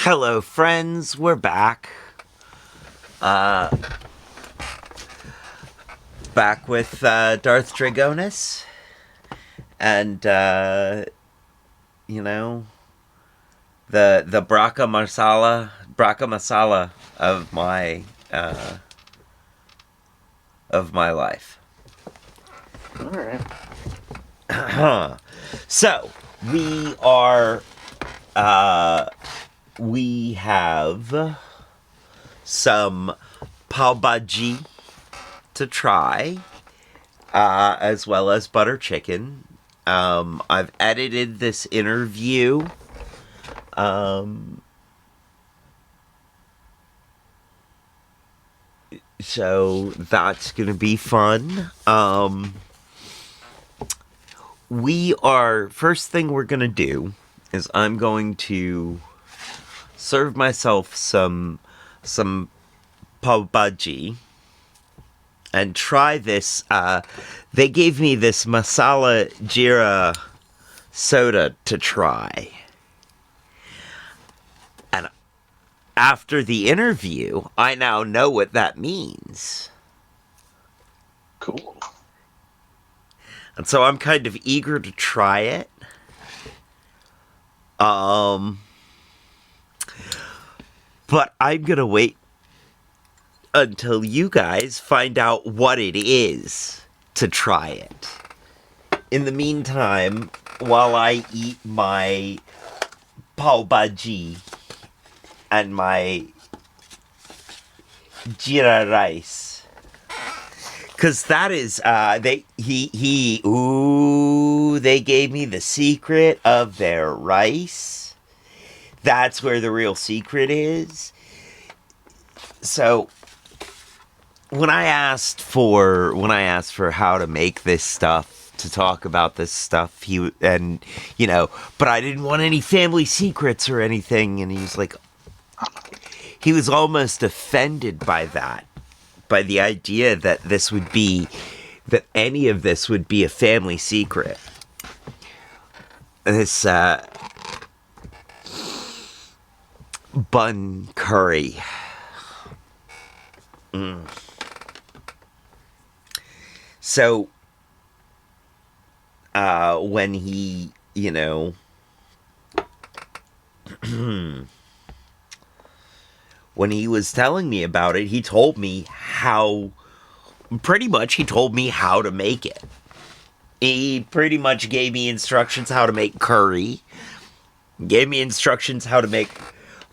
Hello, friends. We're back. Back with Darth Dragonis. And, the Braca Masala of my life. Alright. So, we have some bhaji to try, as well as butter chicken. I've edited this interview. So that's gonna be fun. First thing we're gonna do is I'm going to serve myself some pav bhaji and try this. They gave me this masala jeera soda to try. And after the interview, I now know what that means. Cool. And so I'm kind of eager to try it. But I'm gonna wait until you guys find out what it is to try it. In the meantime, while I eat my pav bhaji and my jeera rice, because that is they gave me the secret of their rice. That's where the real secret is. So when I asked for how to make this stuff, to talk about this stuff, but I didn't want any family secrets or anything, and he was almost offended by that, by the idea that any of this would be a family secret. This bun curry. So, when he, when he was telling me about it, he told me how to make it. He pretty much gave me instructions how to make curry, gave me instructions how to make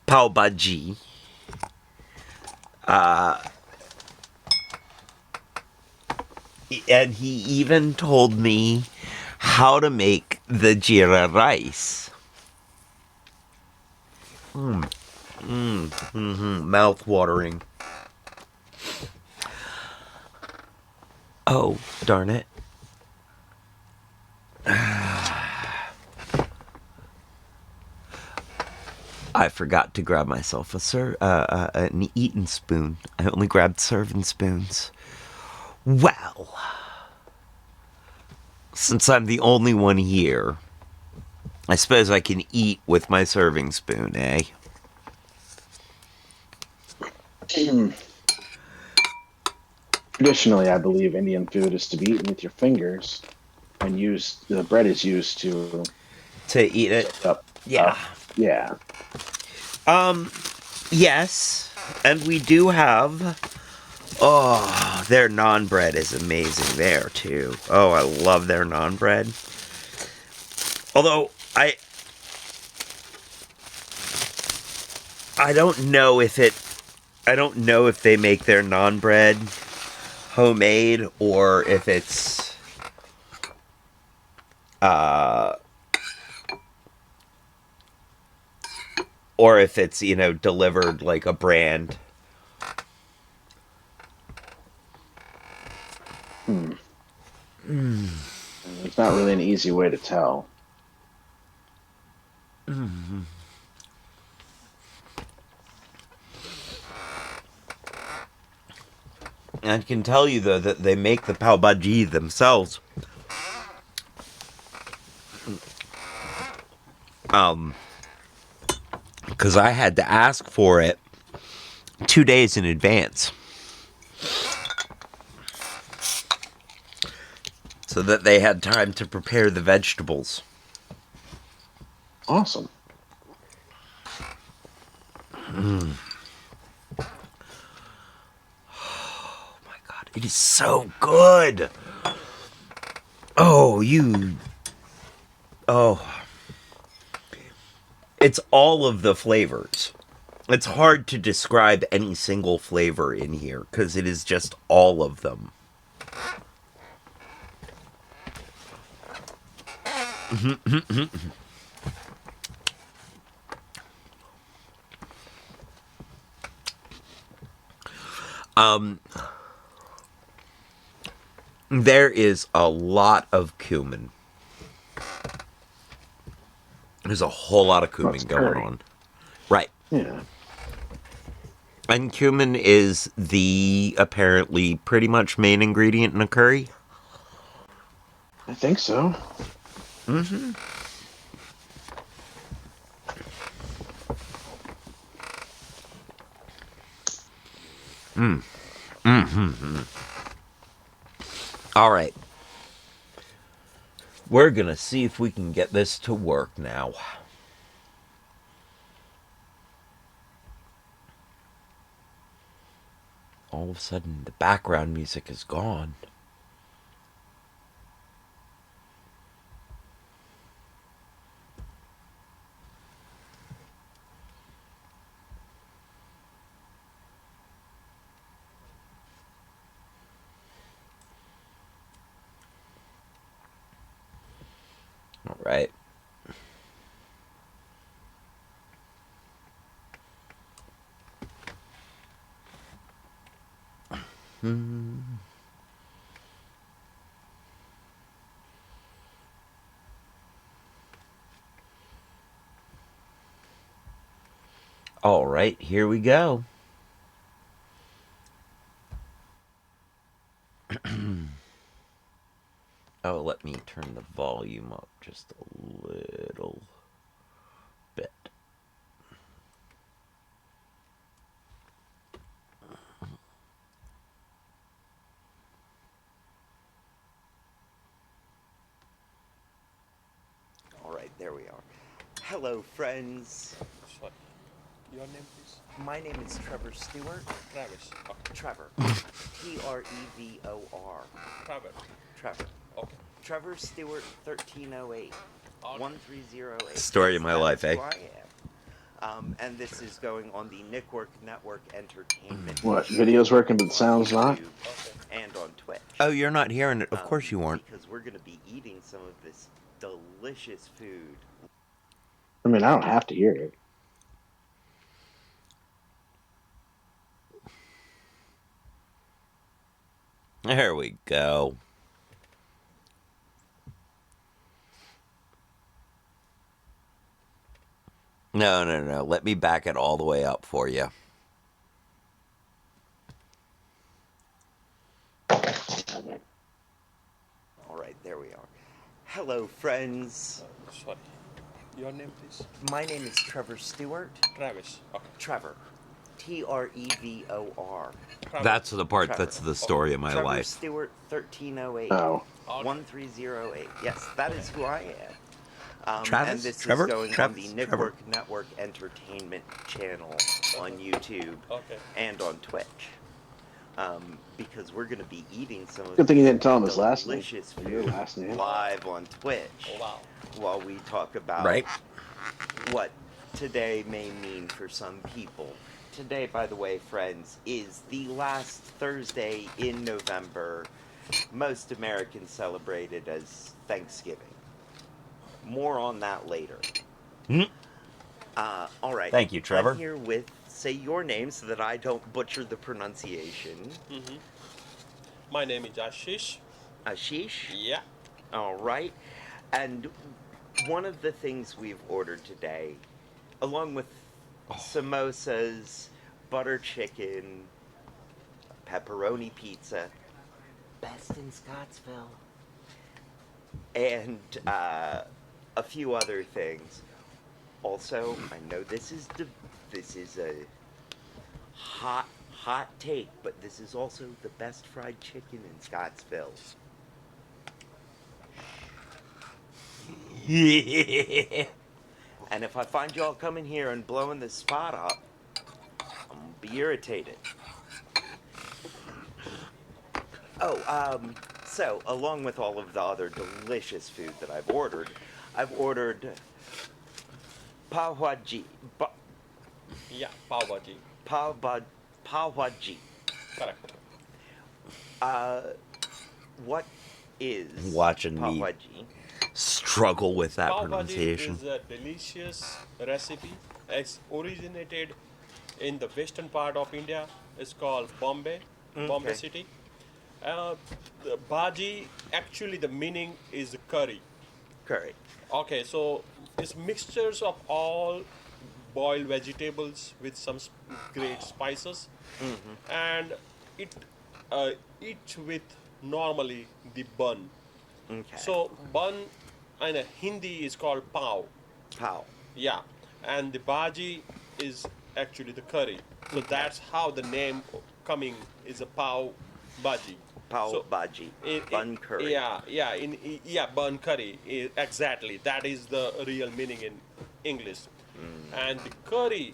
pav bhaji, and he even told me how to make the jeera rice. Mouth watering. Oh, darn it. I forgot to grab myself an eating spoon. I only grabbed serving spoons. Well, since I'm the only one here, I suppose I can eat with my serving spoon, eh? Traditionally, I believe Indian food is to be eaten with your fingers, and the bread is used to eat it. soak up Yeah. stuff. Yeah. Yes, and we do have. Oh, their naan bread is amazing there too. Oh, I love their naan bread. Although I don't know if they make their naan bread homemade or if it's delivered like a brand. It's not really an easy way to tell. I can tell you, though, that they make the pav bhaji themselves. because I had to ask for it 2 days in advance so that they had time to prepare the vegetables. Awesome. Oh my God, it is so good. Oh, it's all of the flavors. It's hard to describe any single flavor in here because it is just all of them. There is a lot of cumin. There's a whole lot of cumin going on. Right. Yeah. And cumin is the apparently pretty much main ingredient in a curry. I think so. Mm-hmm. All right. We're going to see if we can get this to work now. All of a sudden, the background music is gone. All right. All right, here we go. Oh, let me turn the volume up just a little bit. All right, there we are. Hello, friends. Sorry. Your name, please? My name is Trevor Stewart. Travis. Okay. Trevor. Trevor. Trevor. Trevor. Okay. Trevor Stewart, 1308. Okay. 1308. Story of my life, eh? Who I am. And this is going on the Nikwork Entertainment. What, video's working but the sound's not? Okay. And on Twitch. Oh, you're not hearing it. Of course you weren't. Because we're going to be eating some of this delicious food. I mean, I don't have to hear it. There we go. No. Let me back it all the way up for you. All right, there we are. Hello, friends. Sorry. Your name, please? My name is Trevor Stewart. Travis. Okay. Trevor. Trevor. Trevor. That's the part Trevor. that's the story of my Trevor life. Stewart, 1308. Oh. 1308. Yes, that is who I am. Travis? And this Trevor? is going Travis? on the Trevor? Network Entertainment channel on YouTube Okay. and on Twitch. Because we're going to be eating some of Good thing you didn't tell him the his last name. delicious Your food last name. live on Twitch Oh, wow. while we talk about Right? what today may mean for some people. Today, by the way, friends, is the last Thursday in November. Most Americans celebrate it as Thanksgiving. More on that later. All right. Thank you, Trevor. I'm here with, say your name so that I don't butcher the pronunciation. Mm-hmm. My name is Ashish. Ashish? Yeah. All right. And one of the things we've ordered today, along with samosas, butter chicken, pepperoni pizza, best in Scottsville, and a few other things, Also, I know this is a hot take, but this is also the best fried chicken in Scottsville. And if I find y'all coming here and blowing this spot up, I'm gonna be irritated. Oh, so along with all of the other delicious food that I've ordered pav bhaji, Yeah, pav bhaji. pav bhaji. Correct. What is Watching pav me bhaji? struggle with that Pav bhaji pronunciation. is a delicious recipe. It's originated in the western part of India. It's called Bombay, Bombay Okay. city. The bhaji, actually the meaning is curry. Curry. Okay, so it's mixtures of all boiled vegetables with some great spices, and it eats with normally the bun. Okay. So bun in a Hindi is called pav. Pav. Yeah, and the bhaji is actually the curry. So that's how the name coming is a pav bhaji. Pav So bhaji. it- Bun curry. yeah, bun curry. Exactly, that is the real meaning in English. And the curry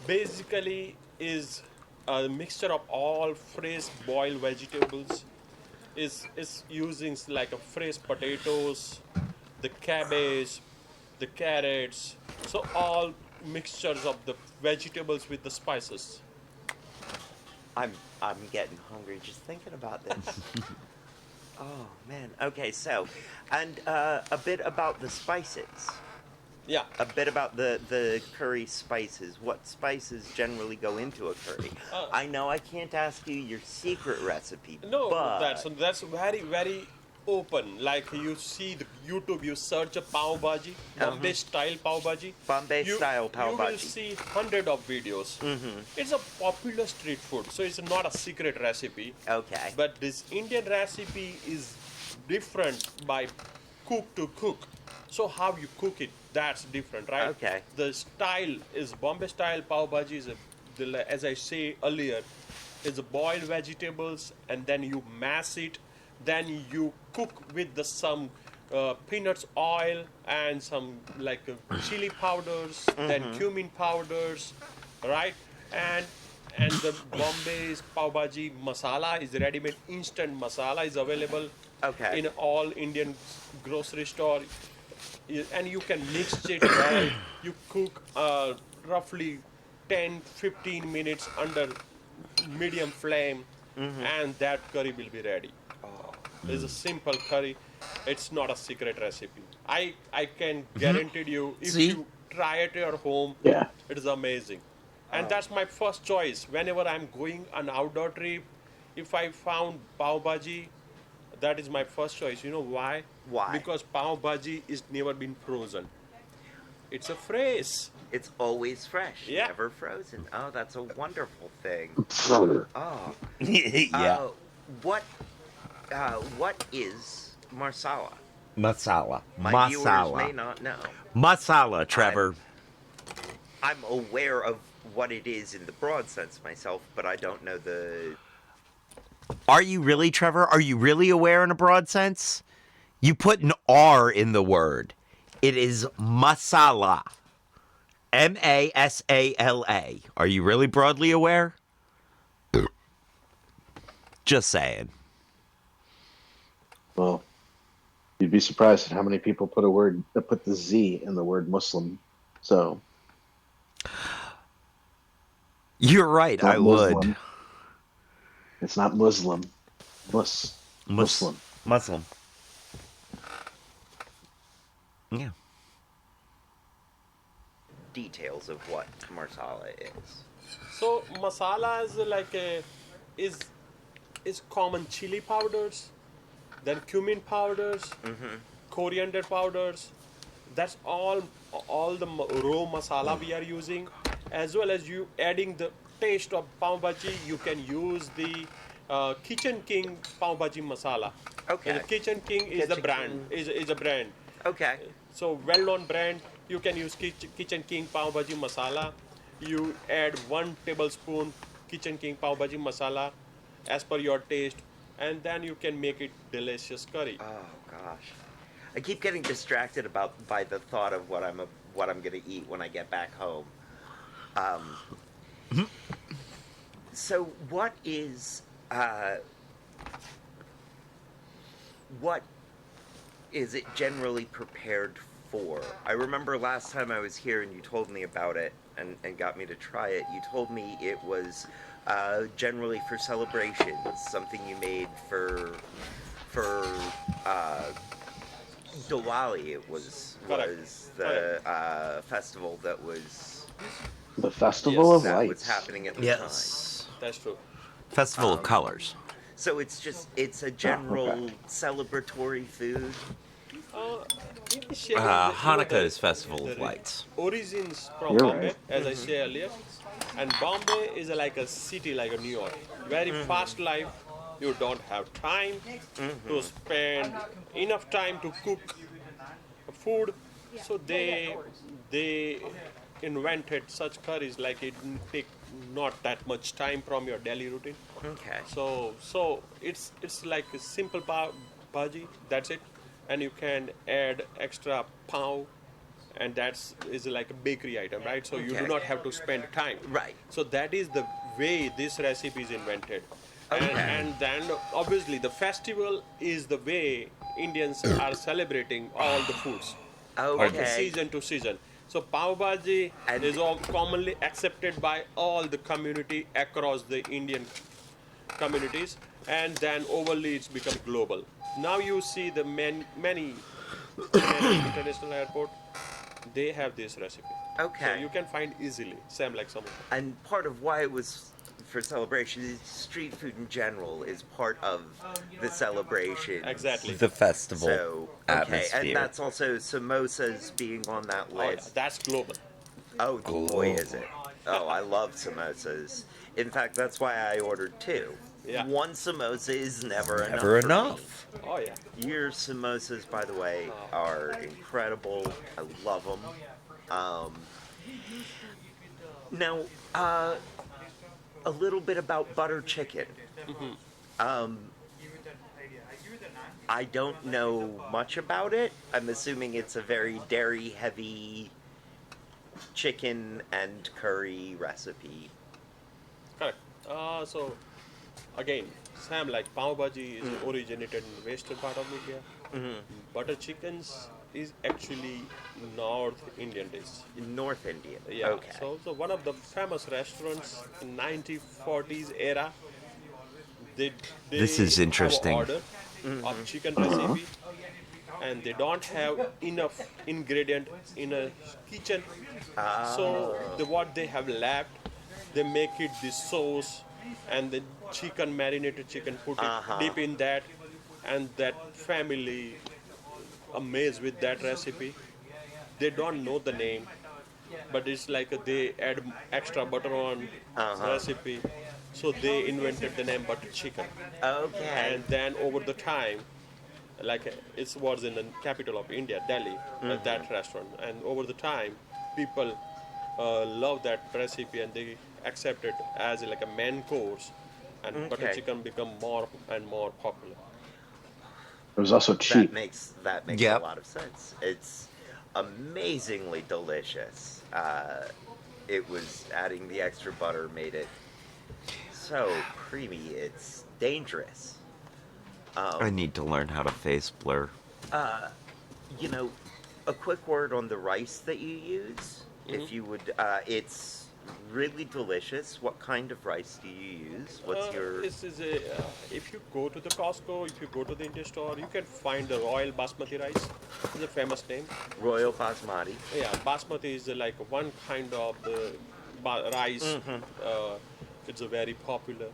basically is a mixture of all fresh boiled vegetables. Is using like a fresh potatoes, the cabbage, the carrots. So all mixtures of the vegetables with the spices. I'm getting hungry just thinking about this. Oh man. Okay, so and a bit about the spices. Yeah. A bit about the curry spices. What spices generally go into a curry? I know I can't ask you your secret recipe. No, but that's very open. Like you see the YouTube, you search a pav bhaji, Bombay style pav bhaji. Bombay style pav You will bhaji. see hundred of videos. It's a popular street food, so it's not a secret recipe. Okay. But this Indian recipe is different by cook to cook. So how you cook it, that's different, right? Okay. The style is Bombay style pav bhaji is as I say earlier, is boiled vegetables and then you mash it, then you cook with some peanuts oil and some like chili powders, then cumin powders, right? And the Bombay's pav bhaji masala is ready-made instant masala is available Okay. in all Indian grocery store. And you can mix it well. You cook roughly 10-15 minutes under medium flame, and that curry will be ready. It's a simple curry. It's not a secret recipe. I can guarantee you, if See? you try it at your home, Yeah. it is amazing. And that's my first choice. Whenever I'm going an outdoor trip, if I found pav bhaji, that is my first choice. You know why? Why? Because pav bhaji is never been frozen. It's a fresh. It's always fresh, Yeah. never frozen. Oh, that's a wonderful thing. Oh. Yeah. What is marsala? Masala. My viewers may Masala. not know. Masala, Trevor. I'm aware of what it is in the broad sense myself, but I don't know the. Are you really, Trevor? Are you really aware in a broad sense? You put an R in the word. It is masala. Masala. Are you really broadly aware? Just saying. Well, you'd be surprised at how many people put the Z in the word Muslim. So You're right, it's not I would. Muslim. It's not Muslim. Muslim. Muslim. Yeah. Details of what marsala is. So masala is like is common chili powders, then cumin powders, coriander powders. That's all the raw masala we are using, as well as you adding the taste of pav bhaji. You can use the Kitchen King pav bhaji masala. Okay. And the Kitchen King is the Kitchen brand. King. Is a brand. Okay. So well-known brand. You can use Kitchen King Pav Bhaji masala. You add 1 tablespoon Kitchen King Pav Bhaji masala as per your taste, and then you can make it delicious curry. Oh gosh, I keep getting distracted by the thought of what I'm gonna eat when I get back home. Um, so what is it generally prepared for? I remember last time I was here and you told me about it and got me to try it. You told me it was generally for celebrations, something you made for uh, Diwali. It Correct. was the festival that was The Festival of Yes. Lights. happening at the Yes. That's true. Festival of Colors. So it's a general okay. celebratory food. Initially, Hanukkah is Festival of the Lights. origins from You're Bombay, right. as I said earlier, and Bombay is like a city like a New York. Very fast life. You don't have time to spend enough time to cook food, so they invented such curries like it take not that much time from your daily routine. Okay. So it's like a simple bhaji. That's it, and you can add extra pav, and that's is like a bakery item, right? So you do Okay. not have to spend time. Right. So that is the way this recipe is invented, and, Okay. and then obviously the festival is the way Indians are celebrating all the foods of the Okay. season to season. So pav bhaji And- is all commonly accepted by all the community across the Indian communities, and then overly it's become global. Now you see the many international airport, they have this recipe. So Okay. you can find easily, same like some. And part of why it was for celebration is street food in general is part of the celebration. Exactly. The festival So okay, atmosphere. and that's also samosas being on that Oh yeah, list. that's global. Oh, boy, is it! Oh, I love samosas. In fact, that's why I ordered two. Yeah. One samosa is never enough. Never for me. enough. Oh yeah. Your samosas, by the way, are incredible. I love them. Now, a little bit about butter chicken. I don't know much about it. I'm assuming it's a very dairy-heavy chicken and curry recipe. Correct. So again, same like pav bhaji is originated in western part of India. Butter chickens is actually North Indian dish. In North India. Yeah. Okay. So one of the famous restaurants in 1940s era, they This is have interesting. a order of chicken recipe, and they don't have enough ingredient in a kitchen. So what they have left, they make it the sauce and the chicken, marinated chicken, put it deep in that, and that family amazed with that recipe. They don't know the name, but it's like they add extra butter on recipe, so they invented the name butter chicken. Okay. And then over the time, like it was in the capital of India, Delhi, at that restaurant, and over the time, people love that recipe and they accept it as like a main course, and butter Okay. chicken become more and more popular. It was also cheap. That makes Yep. a lot of sense. It's amazingly delicious. It was adding the extra butter made it so creamy. It's dangerous. I need to learn how to face blur. You know, a quick word on the rice that you use. If you would, it's really delicious. What kind of rice do you use? What's your? This is a, if you go to the Costco, if you go to the Indian store, you can find the Royal Basmati rice. It's a famous name. Royal Basmati. Yeah, Basmati is like one kind of rice. It's a very popular,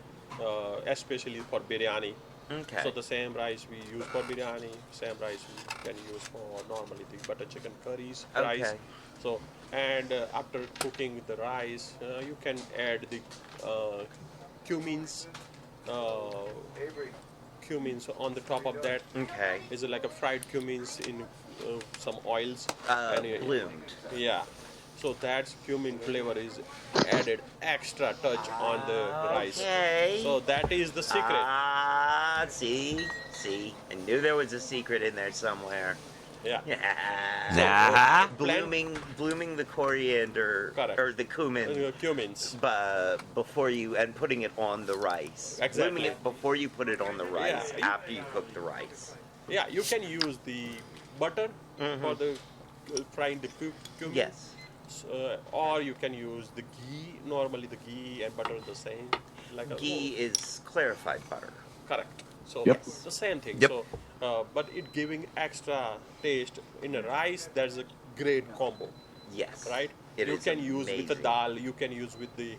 especially for biryani. Okay. So the same rice we use for biryani, same rice we can use for normally the butter chicken curries rice. Okay. So and after cooking the rice, you can add the cumins, cumins on the top of that. Okay. Is like a fried cumins in some oils. Bloomed. Yeah. So that cumin flavor is added extra touch on the rice. Okay. So that is the secret. See, I knew there was a secret in there somewhere. Yeah. Yeah. So, blooming the coriander Correct. or the cumin, Cumins. before you and putting it on the rice. Exactly. Blooming it before you put it on the rice. Yeah. After you cook the rice. Yeah, you can use the butter for the frying the cumin. Yes. Or you can use the ghee. Normally, the ghee and butter are the same. Like Ghee is clarified butter. correct. So Yep. it's the same thing. Yep. So, but it giving extra taste in a rice. That's a great combo, Yes. right? It you is can use with the amazing. dal. You can use with the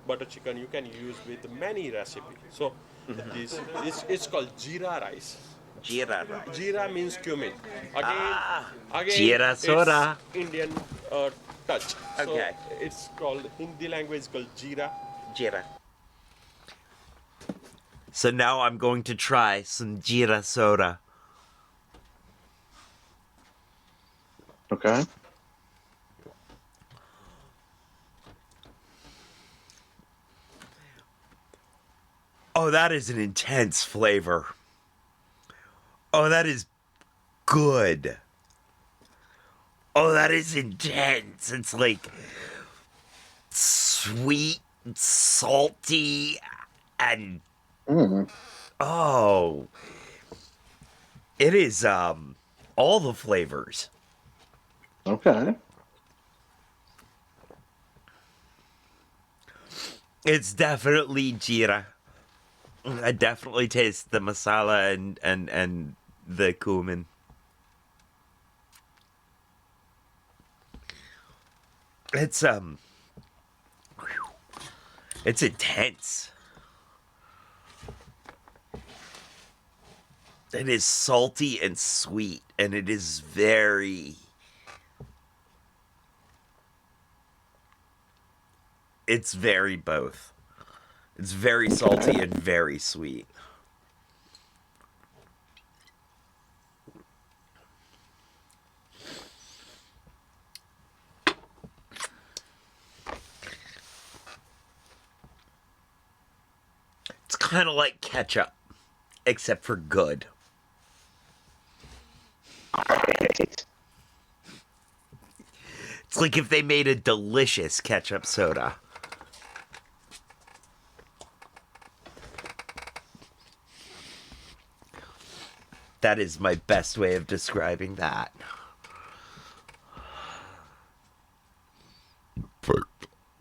butter chicken. You can use with many recipes. So this it's called jeera rice. Jeera rice. Jeera means cumin. Again, Jeera it's soda. Indian touch. Okay. So it's called Hindi language called jeera. Jeera. So now I'm going to try some jeera soda. Okay. Oh, that is an intense flavor. Oh, that is good. Oh, that is intense. It's like sweet, salty, and oh, it is all the flavors. Okay. It's definitely jeera. I definitely taste the masala and the cumin. It's intense. It is salty and sweet, and it is very. It's very both. It's very salty and very sweet. It's kind of like ketchup, except for good. It's like if they made a delicious ketchup soda. That is my best way of describing that.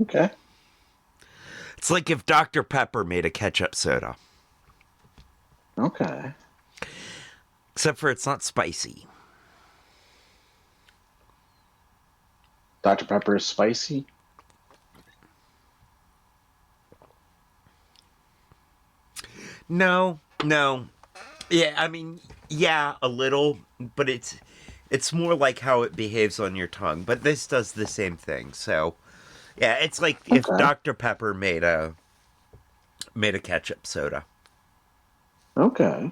Okay. It's like if Dr. Pepper made a ketchup soda. Okay. Except for it's not spicy. Dr. Pepper is spicy. No. Yeah, I mean, yeah, a little, but it's more like how it behaves on your tongue. But this does the same thing. So, yeah, it's like if Okay. Dr. Pepper made a ketchup soda. Okay.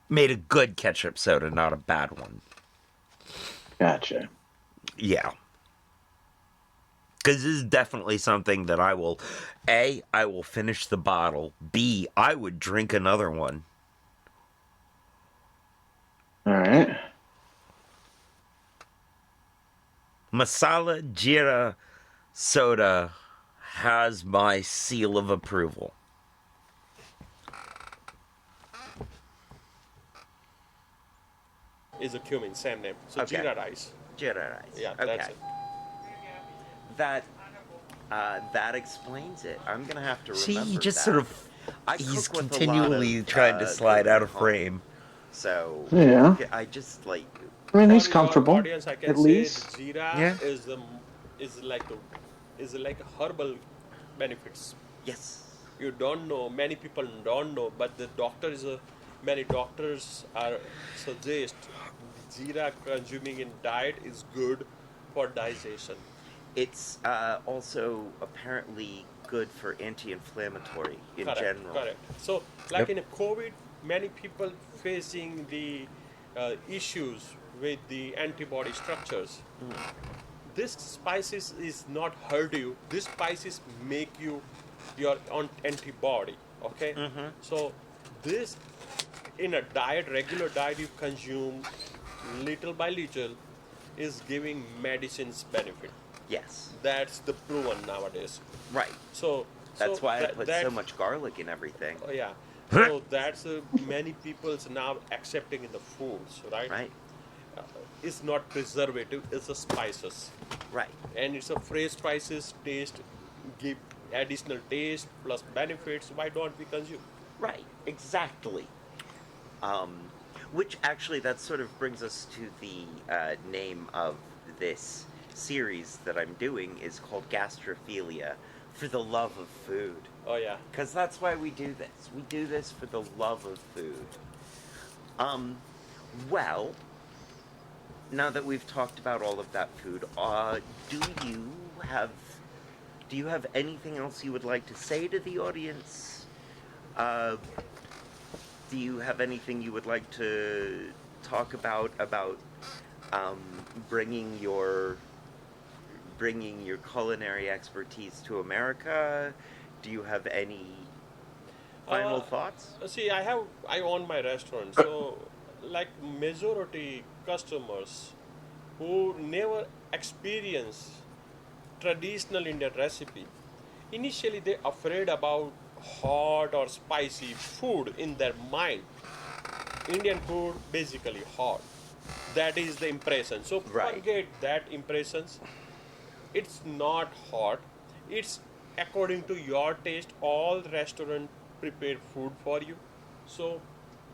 Made a good ketchup soda, not a bad one. Gotcha. Yeah. Because this is definitely something that I will finish the bottle. B, I would drink another one. All right. Masala Jeera soda has my seal of approval. Is a cumin, same name. So Okay. jeera rice. Jeera rice. Yeah, okay. that's it. That explains it. I'm gonna have to See, remember he just that. sort of I he's cook with a lot continually of, trying to slide cooking out of at home. frame. So Yeah. I just like I mean, For he's your comfortable. audience, I can At say least. the jeera Yeah. is like a herbal benefits. yes. You don't know, many people don't know, but many doctors are suggest jeera consuming in diet is good for digestion. It's also apparently good for anti-inflammatory in Correct, general. correct. So, like in a COVID, many people facing the issues with the antibody structures. This spices is not hurt you. This spices make you your own antibody. Okay, so this in a diet, regular diet you consume little by little is giving medicines benefit. Yes. That's the proven nowadays. Right. So That's why I put so that much garlic in everything. oh, yeah. So that's many people's now accepting in the foods, right? Right. Uh, it's not preservative; it's a spices, Right. and it's a fresh spices taste, give additional taste plus benefits. Why don't we consume? Right. Exactly. Which actually, that sort of brings us to the name of this series that I'm doing is called Gastrophillia, for the love of food. Oh yeah. Because that's why we do this. We do this for the love of food. Well, now that we've talked about all of that food, do you have do you have anything else you would like to say to the audience? Do you have anything you would like to talk about bringing your culinary expertise to America? Do you have any final thoughts? See, I own my restaurant, so like majority customers who never experience traditional Indian recipe, initially they afraid about hot or spicy food in their mind. Indian food basically hot. That is the impression. So Right. forget that impressions. It's not hot. It's according to your taste. All restaurant prepare food for you. So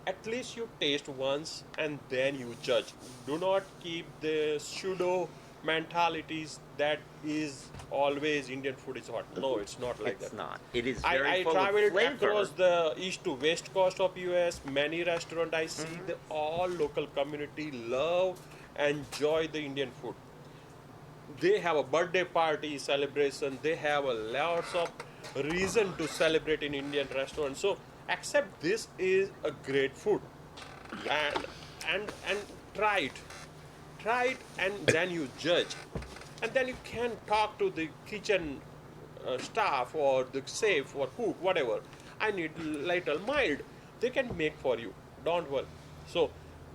at least you taste once and then you judge. Do not keep the pseudo mentalities that is always Indian food is hot. No, it's not like It's that. not. It is I, very I full of traveled flavor. across the east to west coast of US. Many restaurant I see the all local community love, enjoy the Indian food. They have a birthday party celebration. They have a lots of reason to celebrate in Indian restaurant. So accept this is a great food, and and try it, and then you judge, and then you can talk to the kitchen staff or the chef or cook, whatever. I need little mild. They can make for you. Don't worry. So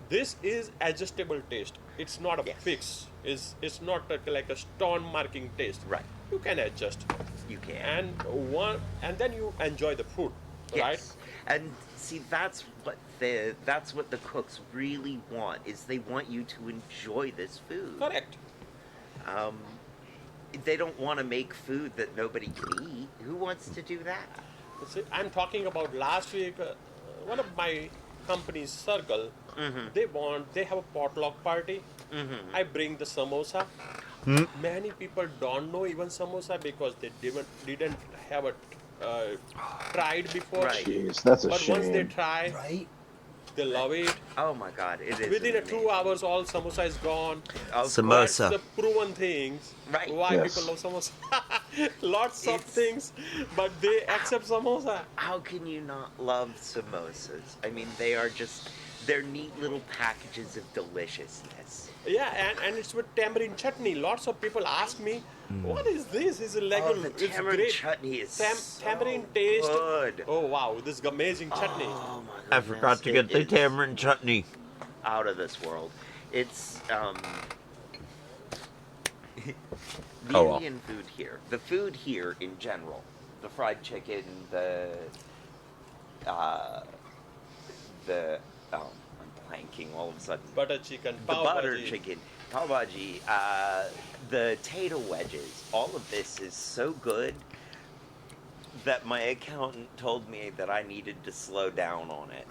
this is adjustable taste. It's not a Yes. fix. It's not like a stone marking taste. Right. You can adjust, You can. and then you enjoy the food, right? Yes. And see, that's what the cooks really want, is they want you to enjoy this food. Correct. They don't want to make food that nobody can eat. Who wants to do that? See, I'm talking about last week. One of my company's circle, they have a potluck party. I bring the samosa. Many people don't know even samosa because they didn't have a tried before. Right. Jeez, that's a But once they shame. try, Right? they love it. Oh my God, it is. Within a amazing. 2 hours, all samosa is gone. Of Samosa. That's the proven things. Right. Why Yes. people love samosa. Lots of It's- things, but they accept samosa. How can you not love samosas? I mean, they're neat little packages of deliciousness. Yeah, and it's with tamarind chutney. Lots of people ask me, what is this? It's like Oh, the it's tamarind great. chutney is so Tamarind taste. good. Oh wow, this is amazing chutney. Oh my goodness. I forgot to get the It is tamarind chutney. out of this world. It's the Oh, well. Indian food here. The food here in general. The fried chicken, I'm blanking all of a sudden. Butter chicken, The pav butter bhaji. chicken, pav bhaji, the tater wedges, all of this is so good that my accountant told me that I needed to slow down on it.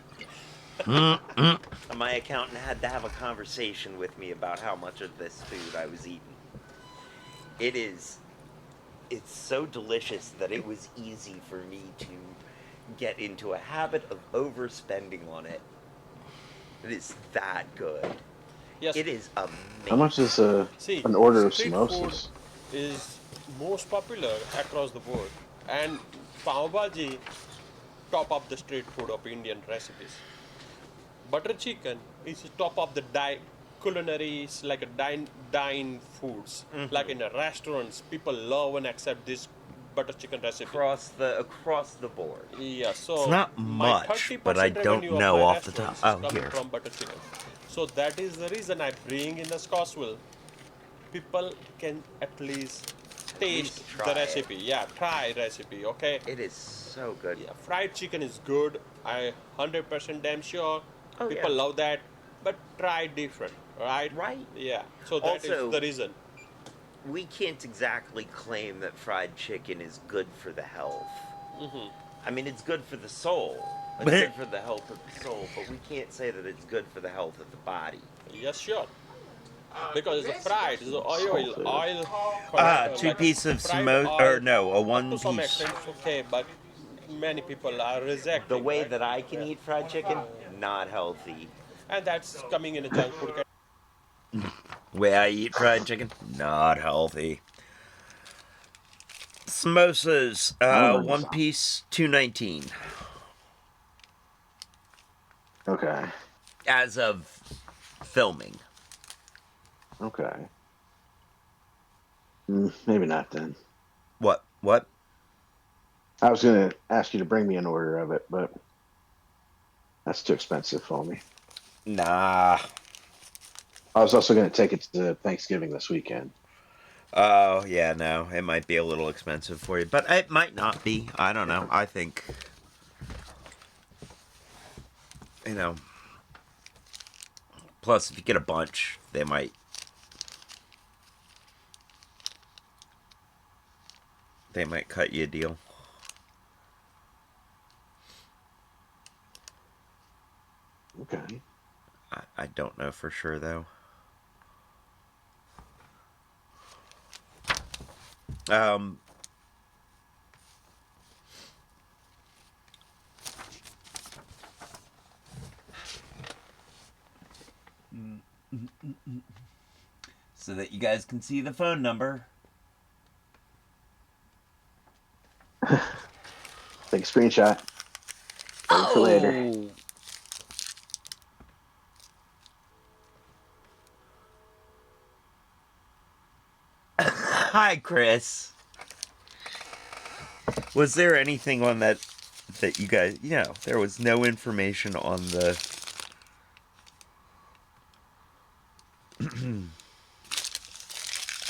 My accountant had to have a conversation with me about how much of this food I was eating. It's so delicious that it was easy for me to get into a habit of overspending on it. It is that good. Yes. It is amazing. How much is See, an order of street samosas? food is most popular across the board. And pav bhaji, top of the street food of Indian recipes. Butter chicken is top of the culinary, is like a dine foods. Like in the restaurants, people love and accept this butter chicken recipe. Across the board. Yeah, It's so not my much, 30% but I don't revenue of know my off the top. restaurants is Oh, coming here. from butter chicken. So that is the reason I bring in the Scottsville. People can at least taste try the it. recipe. Yeah, try recipe, okay? It is so good. Yeah, fried chicken is good. I 100% damn sure. Oh, People yeah. love that. But try different, right? Right. Yeah. So that is Also- the reason. We can't exactly claim that fried chicken is good for the health. I mean, it's good for the soul. It's good for the health of the soul, but we can't say that it's good for the health of the body. Yes, sure. Because it's a fried, it's oil. Two pieces of fried smoke, oil, or no, a up one to some piece. extent, it's okay, but many people are rejecting. The way right? that I can Yeah. eat fried chicken, not healthy. And that's coming in a junk food category. Way I eat fried chicken, not healthy. Samosas, Oh, one nice. piece, $2.19. Okay. As of filming. Okay. Maybe not then. What? What? I was going to ask you to bring me an order of it, but that's too expensive for me. Nah. I was also going to take it to Thanksgiving this weekend. Oh, yeah, no. It might be a little expensive for you, but it might not be. I don't know. I think, you know. Plus, if you get a bunch, they might. They might cut you a deal. Okay. I don't know for sure, though. So that you guys can see the phone number. Take a screenshot. Wait for later. Hi, Chris. Was there anything on that you guys, there was no information on the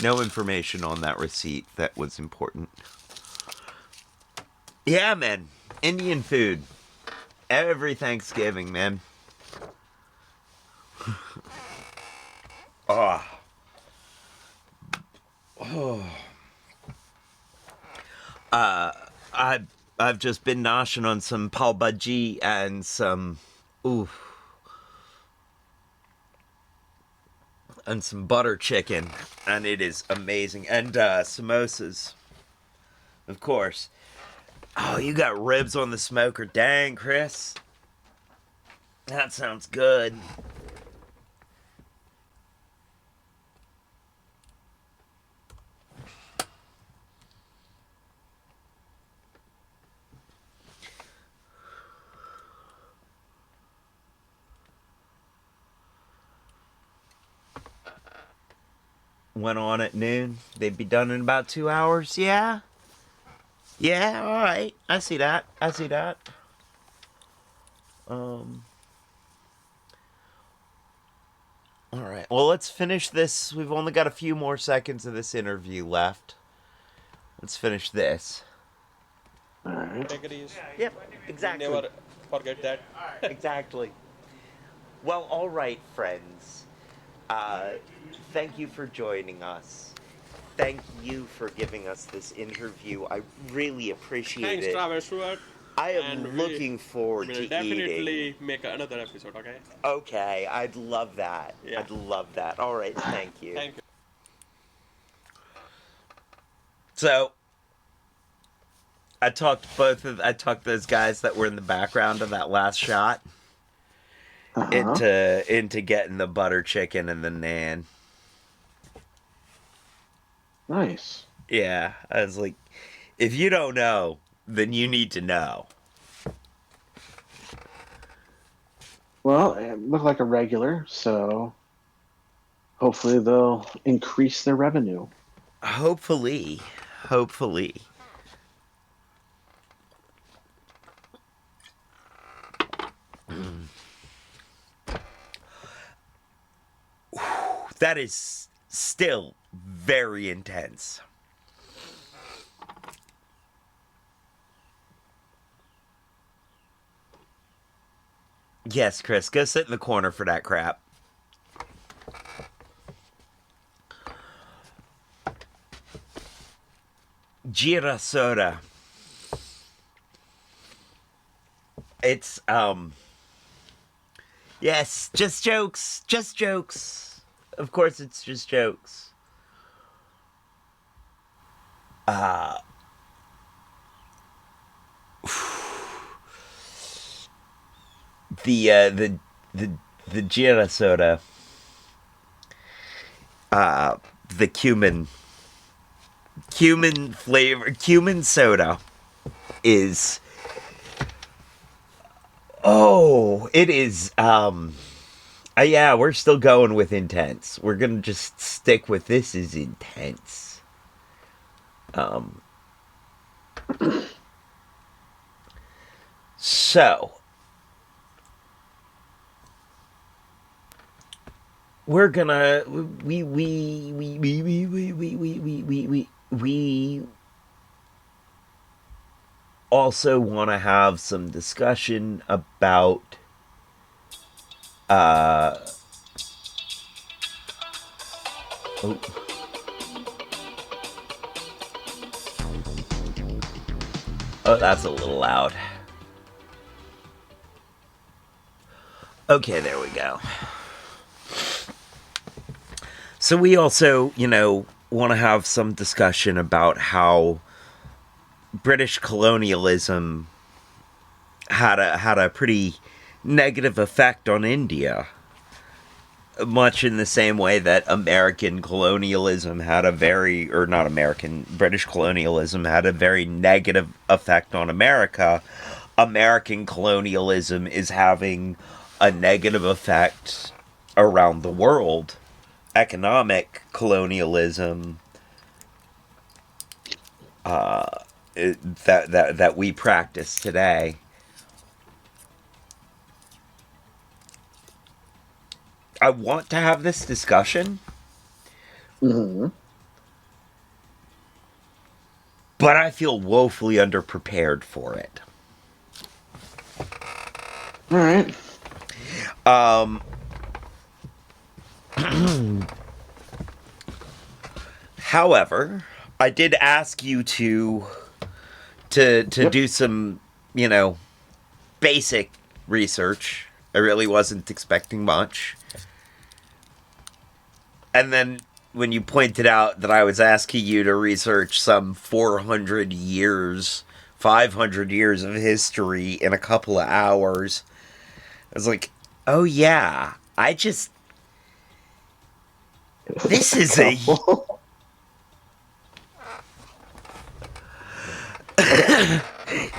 no information on that receipt that was important. Yeah, man. Indian food. Every Thanksgiving, man. Oh. I've just been noshing on some pav bhaji and some and some butter chicken, and it is amazing. And samosas, of course. Oh, you got ribs on the smoker. Dang, Chris. That sounds good. Went on at noon. They'd be done in about 2 hours. Yeah. Yeah, all right. I see that. All right. Well, let's finish this. We've only got a few more seconds of this interview left. Let's finish this. All right. Categories. Yep, exactly. Never forget that. Exactly. Well, all right, friends. Thank you for joining us. Thank you for giving us this interview. I really appreciate Thanks, it. Travis Stewart. I am And looking forward we'll to definitely eating. make another episode, okay? Okay, I'd love that. Yeah. I'd love that. All right, thank you. Thank you. So, I talked those guys that were in the background of that last shot into getting the butter chicken and the naan. Nice. Yeah, I was like, If you don't know, then you need to know. Well, it looked like a regular, so hopefully they'll increase their revenue. Hopefully. Hopefully. That is still very intense. Yes, Chris, go sit in the corner for that crap. Gira soda. It's yes, just jokes. Just jokes. Of course it's just jokes. The the Gira soda. The cumin flavor cumin soda is it is yeah, we're still going with intense. We're gonna just stick with this is intense. So we're gonna we also want to have some discussion about oh, oh, that's a little loud. Okay, there we go. So we also, want to have some discussion about how British colonialism had a pretty negative effect on India, much in the same way that American colonialism had a very, or not American, British colonialism had a very negative effect on America. American colonialism is having a negative effect around the world. Economic colonialism that we practice today. I want to have this discussion, Mm-hmm. but I feel woefully underprepared for it. All right. However, I did ask you to Yep. do some, basic research. I really wasn't expecting much. And then when you pointed out that I was asking you to research some 400 years, 500 years of history in a couple of hours, I was like, oh yeah, this is a...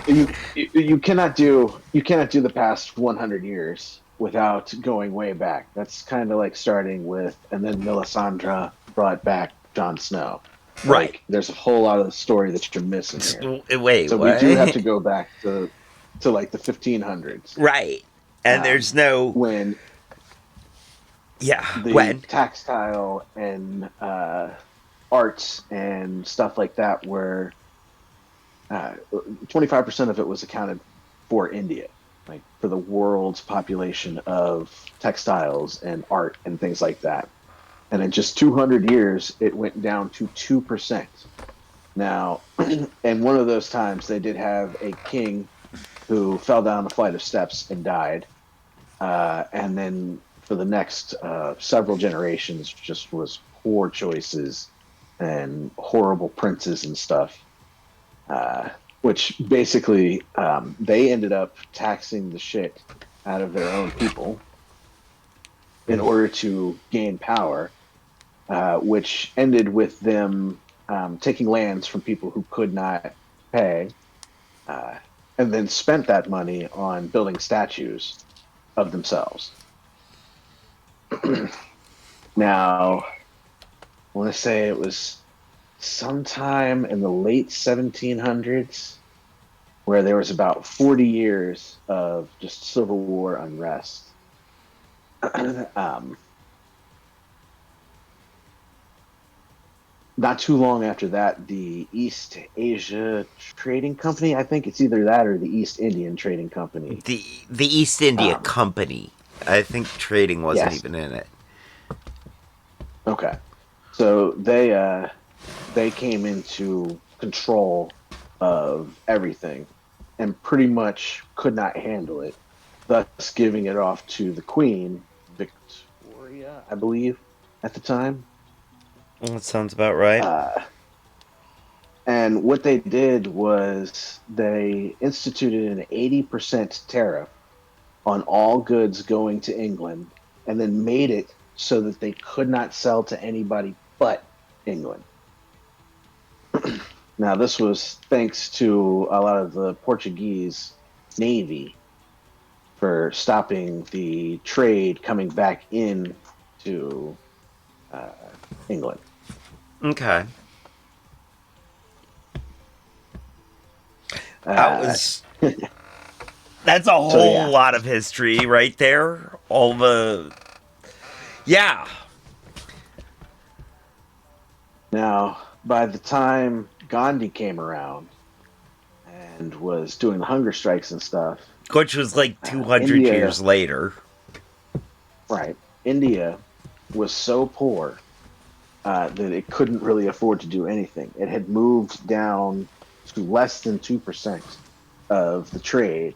You cannot do the past 100 years without going way back. That's kind of like starting with, and then Melisandre brought back Jon Snow. Right. Like, there's a whole lot of the story that you're missing here. Wait, So what? we do have to go back to like the 1500s. Right. And there's no... when Yeah, the when? textile and arts and stuff like that were 25% of it was accounted for India, like for the world's population of textiles and art and things like that. And in just 200 years, it went down to 2%. Now, and one of those times they did have a king who fell down a flight of steps and died. And then for the next several generations, just was poor choices and horrible princes and stuff. Which basically they ended up taxing the shit out of their own people in order to gain power, which ended with them taking lands from people who could not pay, and then spent that money on building statues of themselves. Now, I want to say it was sometime in the late 1700s where there was about 40 years of just civil war unrest. um, Not too long after that, the East Asia Trading Company, I think it's either that or the East Indian Trading Company. The East India Um, Company. I think trading wasn't yes. even in it. Okay. So they came into control of everything and pretty much could not handle it, thus giving it off to the Queen, Victoria, I believe, at the time. Well, that sounds about right. Uh, and what they did was they instituted an 80% tariff on all goods going to England and then made it so that they could not sell to anybody but England. Now, this was thanks to a lot of the Portuguese navy for stopping the trade coming back in to uh, England. Okay. That Uh, was that's a so whole yeah, lot of history right there. All the yeah. now by the time Gandhi came around and was doing the hunger strikes and stuff, Which was like 200 India, years later. right? India was so poor that it couldn't really afford to do anything. It had moved down to less than 2% of the trade,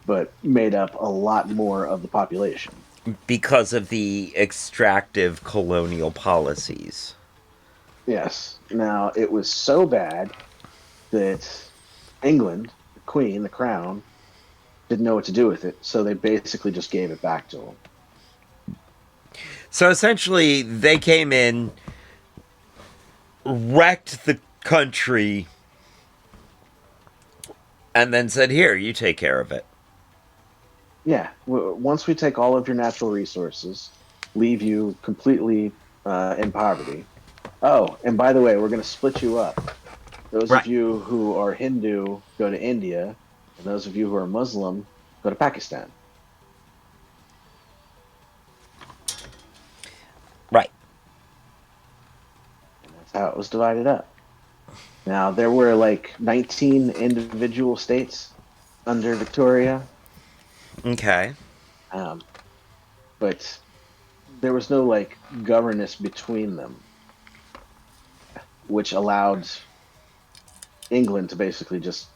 but made up a lot more of the population. Because of the extractive colonial policies. Yes. Now, it was so bad that England, the Queen, the Crown, didn't know what to do with it, so they basically just gave it back to them. So essentially, they came in, wrecked the country, and then said, "Here, you take care of it." Yeah. Once we take all of your natural resources, leave you completely in poverty. Oh, and by the way, we're going to split you up. Those of Right. you who are Hindu go to India, and those of you who are Muslim go to Pakistan. Right. And that's how it was divided up. Now, there were like 19 individual states under Victoria, Okay. um, but there was no like governance between them, which allowed England to basically just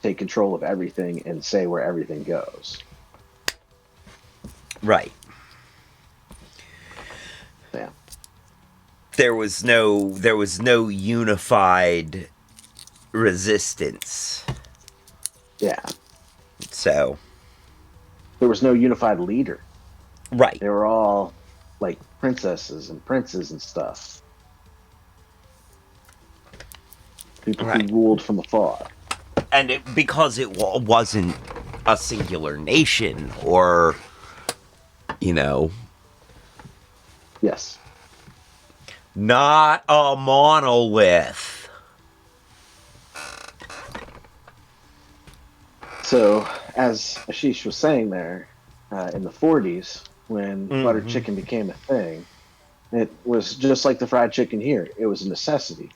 take control of everything and say where everything goes. Right. Yeah. There was no unified resistance. Yeah. So, There was no unified leader. right. They were all like princesses and princes and stuff. People who Right. ruled from afar. And because it wasn't a singular nation or, you know, Yes. not a monolith. So, as Ashish was saying there, in the 40s, when butter Hmm. chicken became a thing, it was just like the fried chicken here. It was a necessity.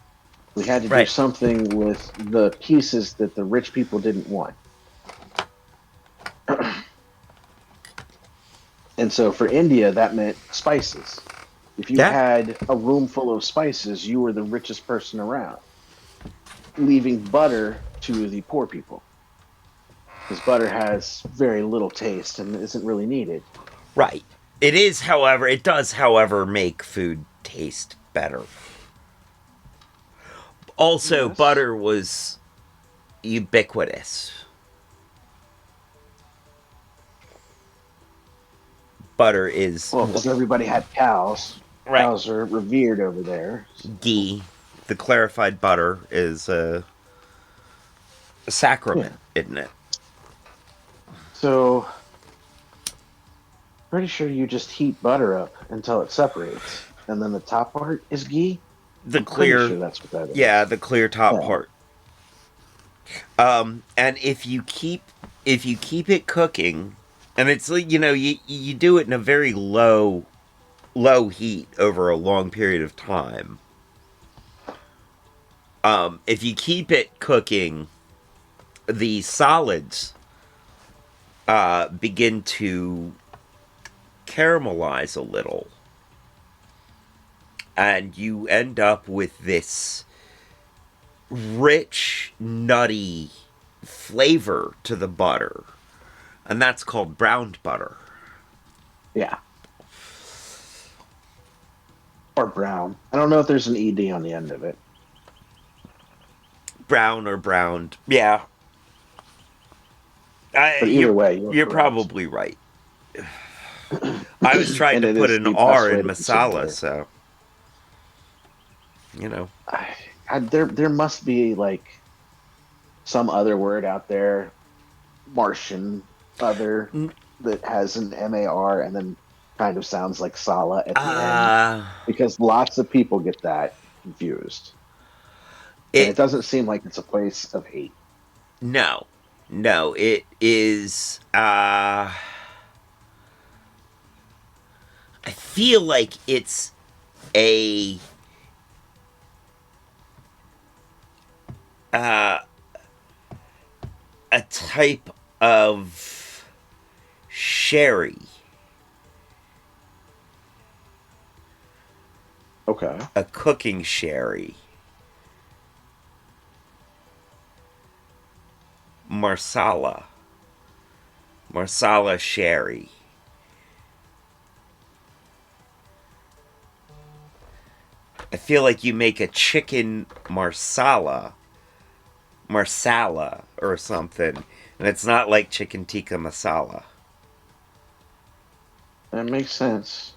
We had to do Right. something with the pieces that the rich people didn't want. And so for India, that meant spices. If you Yeah. had a room full of spices, you were the richest person around, leaving butter to the poor people because butter has very little taste and isn't really needed. Right. It does, however, make food taste better. Also, Yes. butter was ubiquitous. Butter is Well, because everybody had cows. right. Cows are revered over there. So, Ghee. The clarified butter is a sacrament, isn't it? So, pretty sure you just heat butter up until it separates, and then the top part is ghee. The I'm pretty clear, sure that's what that yeah, is. the clear top Yeah. part. And if you keep it cooking, and it's like, you do it in a very low heat over a long period of time. If you keep it cooking, the solids begin to caramelize a little, and you end up with this rich, nutty flavor to the butter, and that's called browned butter. Yeah. Or brown. I don't know if there's an ED on the end of it. Brown or browned, yeah. But either way, you're you're correct. probably right. I was trying And to it put is an the best R way in to consume masala, butter. so There must be like some other word out there, Martian other, that has an MAR and then kind of sounds like Sala at the end, uh because lots of people get that confused. And it it doesn't seem like it's a place of hate. no. No, it is I feel like it's a uh a type of sherry. Okay. A cooking sherry. Marsala. Marsala sherry. I feel like you make a chicken marsala or something, and it's not like chicken tikka masala. That makes sense.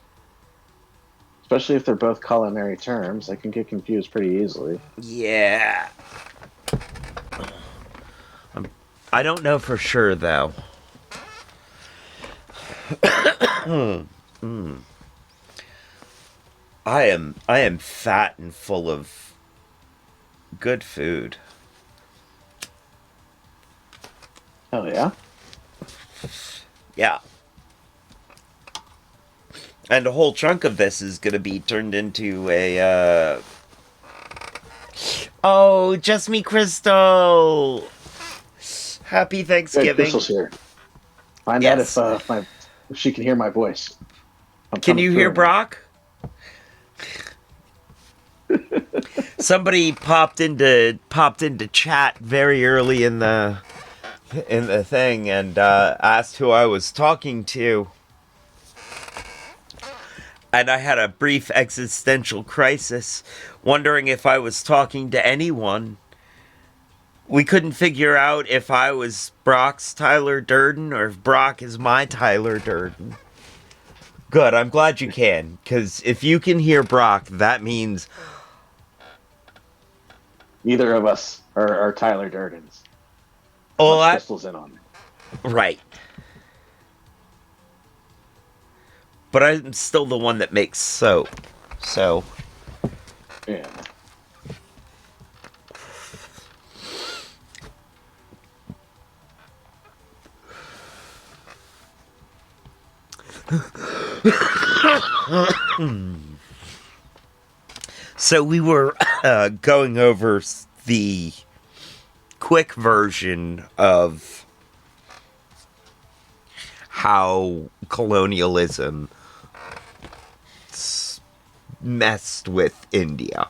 Especially if they're both culinary terms, they can get confused pretty easily. Yeah. I don't know for sure though. I am fat and full of good food. Hell yeah. Yeah. And a whole chunk of this is going to be turned into a Oh, just me, Crystal. Happy Good, Thanksgiving. Crystal's here. Find out Yes. if she can hear my voice. I'm Can coming you through hear her. Brock? Somebody popped into chat very early in the thing and asked who I was talking to. And I had a brief existential crisis, wondering if I was talking to anyone. We couldn't figure out if I was Brock's Tyler Durden or if Brock is my Tyler Durden. Good, I'm glad you can, because if you can hear Brock, that means... Neither of us are Tyler Durdens. Oh, Unless Crystal's in on it. right. But I'm still the one that makes soap, so... Yeah. So we were going over the quick version of how colonialism messed with India.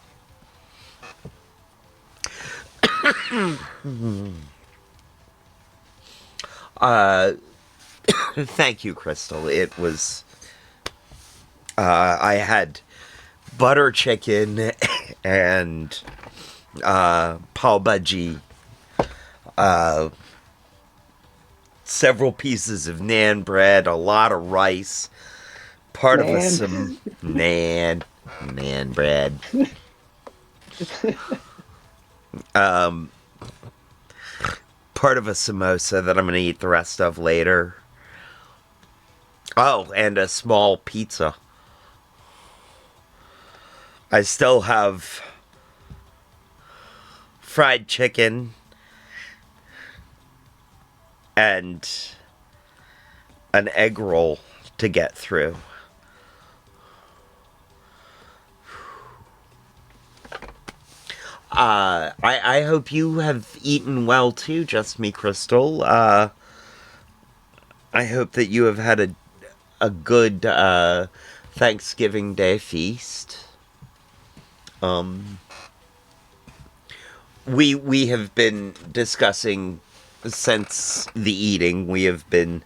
Thank you, Crystal. It was... I had butter chicken and pav bhaji, several pieces of naan bread, a lot of rice, part of some naan bread. part of a samosa that I'm going to eat the rest of later. Oh, and a small pizza. I still have fried chicken and an egg roll to get through. I hope you have eaten well too, Just Me Crystal. I hope that you have had a good Thanksgiving Day feast. We have been discussing, since the eating, we have been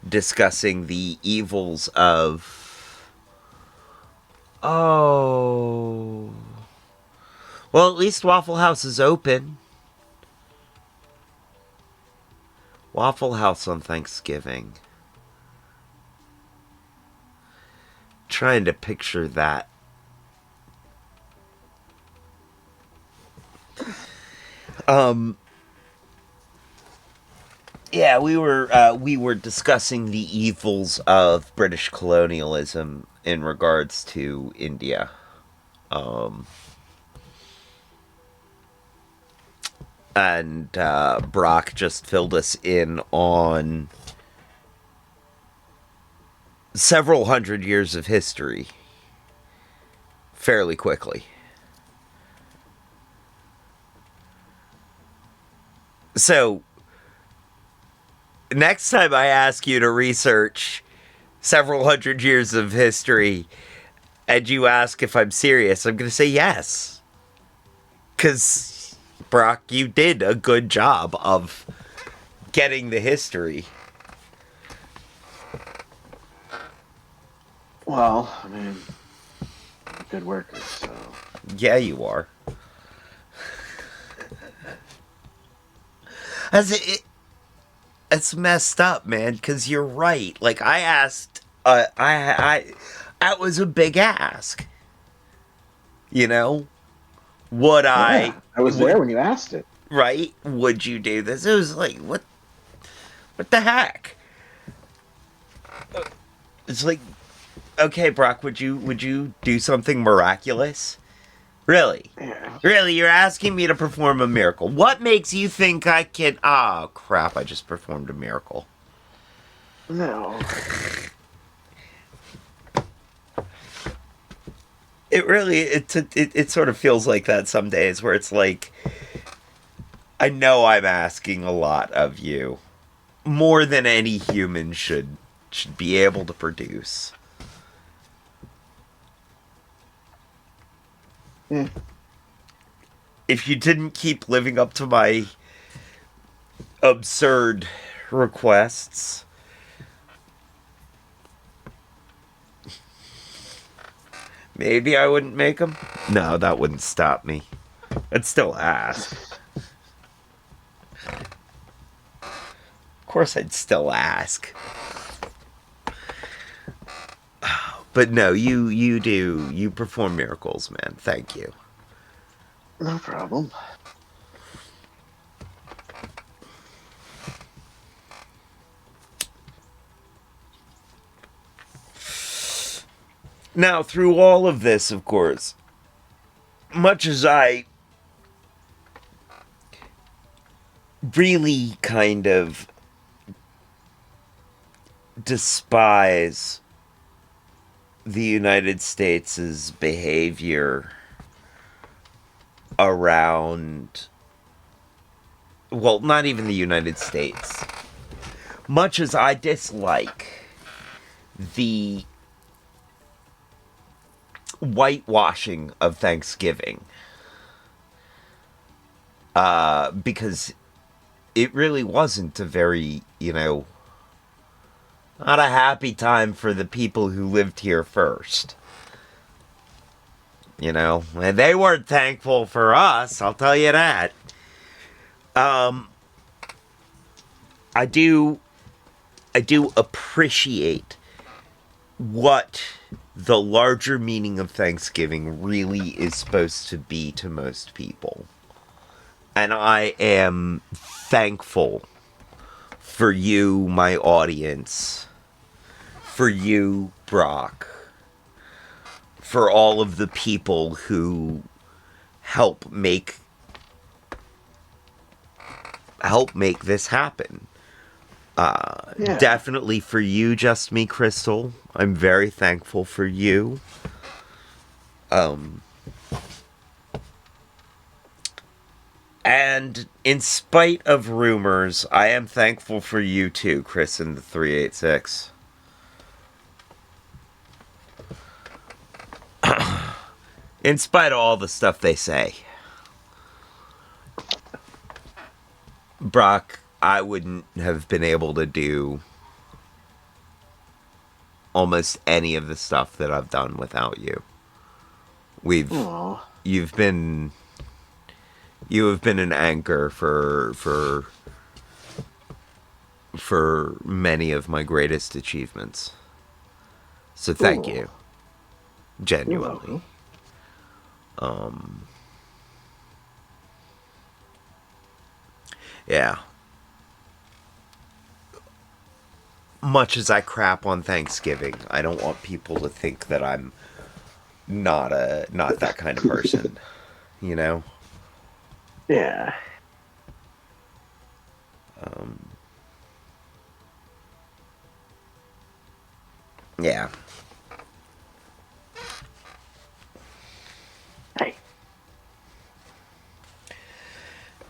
discussing the evils of... Oh... Well, at least Waffle House is open. Waffle House on Thanksgiving. Trying to picture that. Yeah, we were discussing the evils of British colonialism in regards to India. And Brock just filled us in on several hundred years of history fairly quickly. So, next time I ask you to research several hundred years of history and you ask if I'm serious, I'm going to say yes. Because, Brock, you did a good job of getting the history. Well, I mean, I'm a good worker, so... Yeah, you are. It's messed up, man, because you're right. Like, I asked, that was a big ask. You know? Would Yeah, I was there when you asked it. Right? Would you do this? It was like, what the heck? It's like, okay, Brock, would you do something miraculous? Really? Yeah. Really, you're asking me to perform a miracle. What makes you think I can... Oh, crap, I just performed a miracle. No. It really, it sort of feels like that some days where it's like, I know I'm asking a lot of you. More than any human should be able to produce. Yeah. If you didn't keep living up to my absurd requests, maybe I wouldn't make them. No, that wouldn't stop me. I'd still ask. Of course I'd still ask. But no, you perform miracles, man. Thank you. No problem. Now, through all of this, of course, much as I really kind of despise the United States' behavior around, well, not even the United States. Much as I dislike the whitewashing of Thanksgiving, because it really wasn't a very, not a happy time for the people who lived here first. And they weren't thankful for us, I'll tell you that. I do appreciate what the larger meaning of Thanksgiving really is supposed to be to most people. And I am thankful for you, my audience, for you, Brock, for all of the people who help make this happen. Yeah. Definitely for you, Just Me Crystal. I'm very thankful for you. And in spite of rumors, I am thankful for you too, Chris in the 386. In spite of all the stuff they say. Brock, I wouldn't have been able to do almost any of the stuff that I've done without you. Aw. You have been an anchor for many of my greatest achievements. So thank Ooh. you. You're Genuinely. welcome. Yeah. Much as I crap on Thanksgiving, I don't want people to think that I'm not that kind of person. You know? Yeah. Yeah. Hey.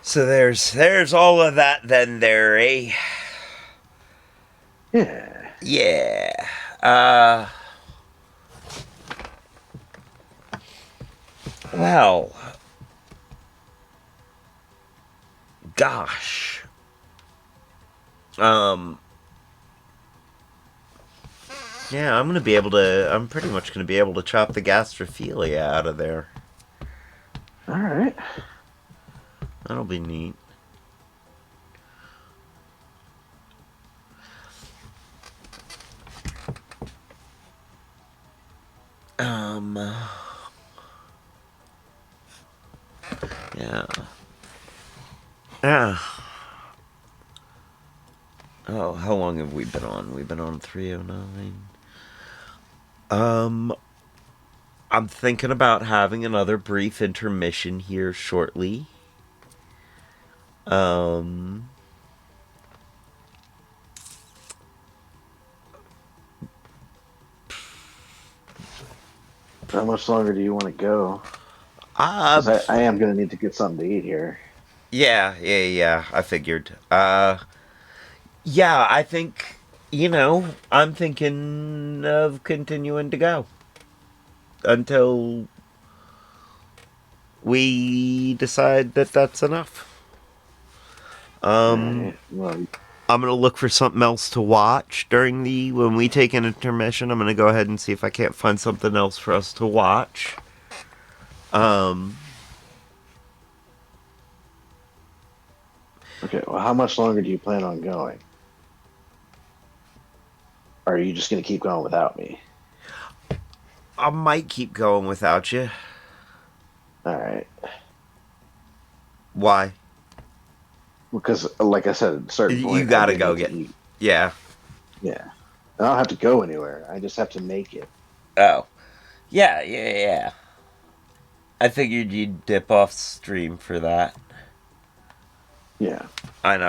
So there's all of that then there, eh? Yeah. Yeah. Well, gosh. Yeah, I'm pretty much gonna be able to chop the Gastrophillia out of there. All right. That'll be neat. Yeah. Yeah. Oh, how long have we been on? We've been on 309. I'm thinking about having another brief intermission here shortly. How much longer do you want to go? Uh, 'Cause I am going to need to get something to eat here. yeah, I figured. Yeah, I think, I'm thinking of continuing to go until we decide that that's enough. All right. Well, I'm gonna look for something else to watch when we take an intermission. I'm gonna go ahead and see if I can't find something else for us to watch. okay. Well, how much longer do you plan on going? Or are you just going to keep going without me? I might keep going without you. All right. Why? Because, like I said, at a certain You point, gotta do go need to get. eat. Yeah. Yeah. I don't have to go anywhere. I just have to make it. Oh. Yeah. I figured you'd dip off stream for that. Yeah. And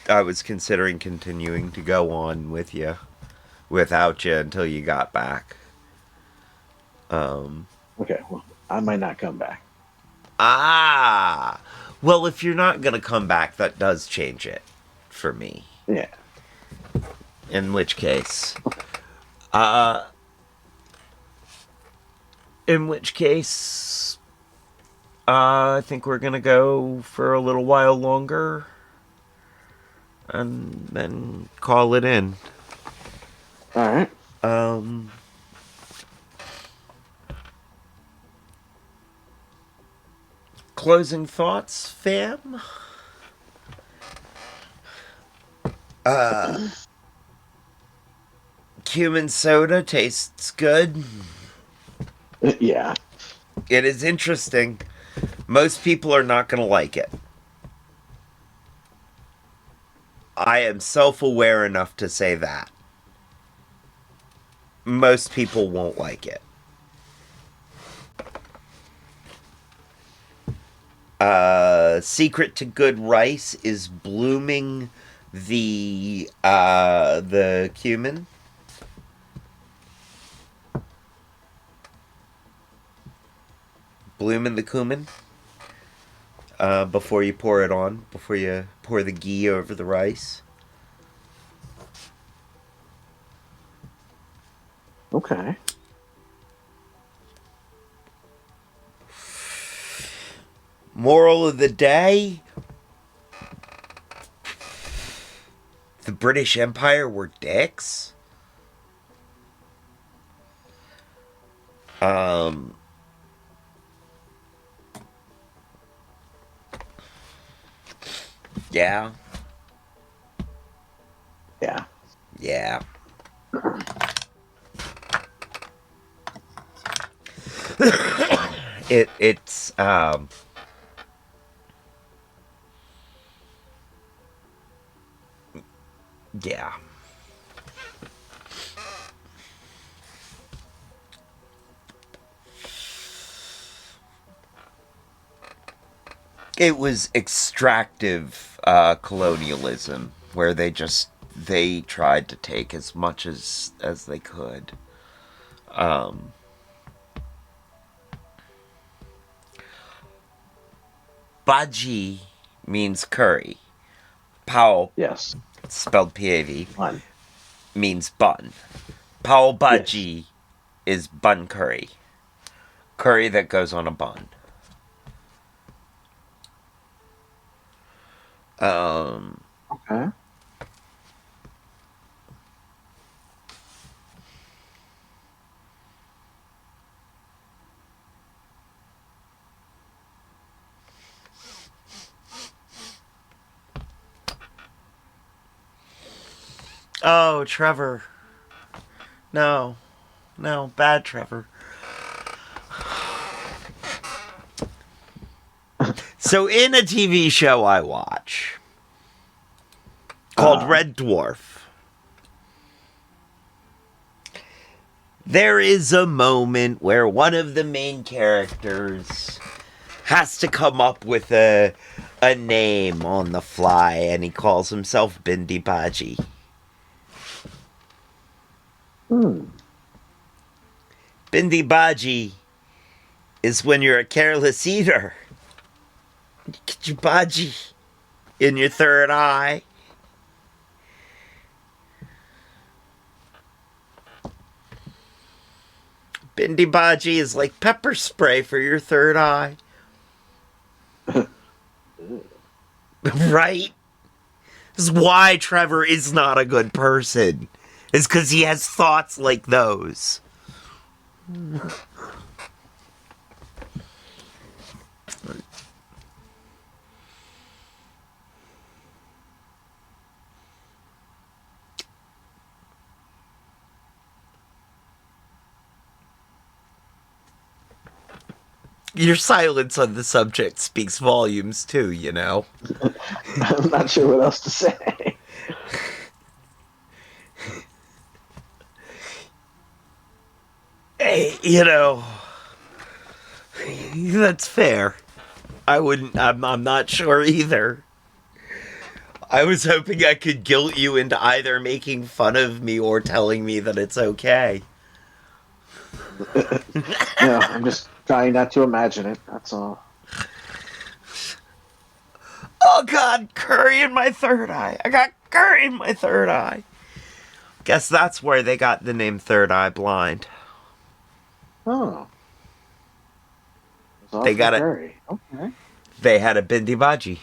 I was considering continuing to go on without you until you got back. Okay. Well, I might not come back. Ah. Well, if you're not gonna come back, that does change it for me. Yeah. In which case, uh, I think we're gonna go for a little while longer, and then call it in. All right. Closing thoughts, fam? Cumin soda tastes good. Yeah. It is interesting. Most people are not gonna like it. I am self-aware enough to say that. Most people won't like it. Secret to good rice is blooming the cumin. Blooming the cumin. Before you pour it on, before you pour the ghee over the rice. Okay. Moral of the day: the British Empire were dicks. Yeah. Yeah. Yeah. It's yeah. It was extractive colonialism where they tried to take as much as they could. Bhaji means curry. Pav, Yes. spelled P-A-V, Fun. means bun. Pav Yes. bhaji is bun curry. Curry that goes on a bun. Okay. Oh, Trevor. No. No, bad Trevor. So in a TV show I watch called Red Dwarf, there is a moment where one of the main characters has to come up with a name on the fly, and he calls himself Bindi Bhaji. Bindi Bhaji is when you're a careless eater. You get your bhaji in your third eye. Bindi Bhaji is like pepper spray for your third eye. Right? This is why Trevor is not a good person. It's because he has thoughts like those. Your silence on the subject speaks volumes too, you know? I'm not sure what else to say. Hey, you know, that's fair. I'm not sure either. I was hoping I could guilt you into either making fun of me or telling me that it's okay. No, I'm just trying not to imagine it. That's all. Oh god, curry in my third eye. I got curry in my third eye. Guess that's where they got the name Third Eye Blind. Oh. It's They got it. curry. Okay. They had a Bindi Bhaji.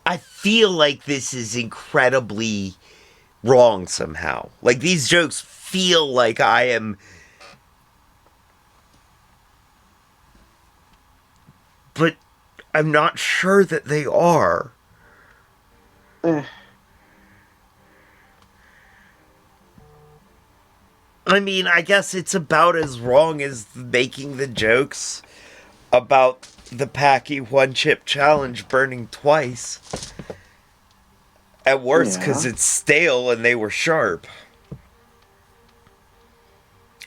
I feel like this is incredibly wrong somehow. Like, these jokes feel like I am but I'm not sure that they are. Eh, I mean, I guess it's about as wrong as making the jokes about the Packy One Chip Challenge burning twice. At worst, because Yeah. it's stale and they were sharp.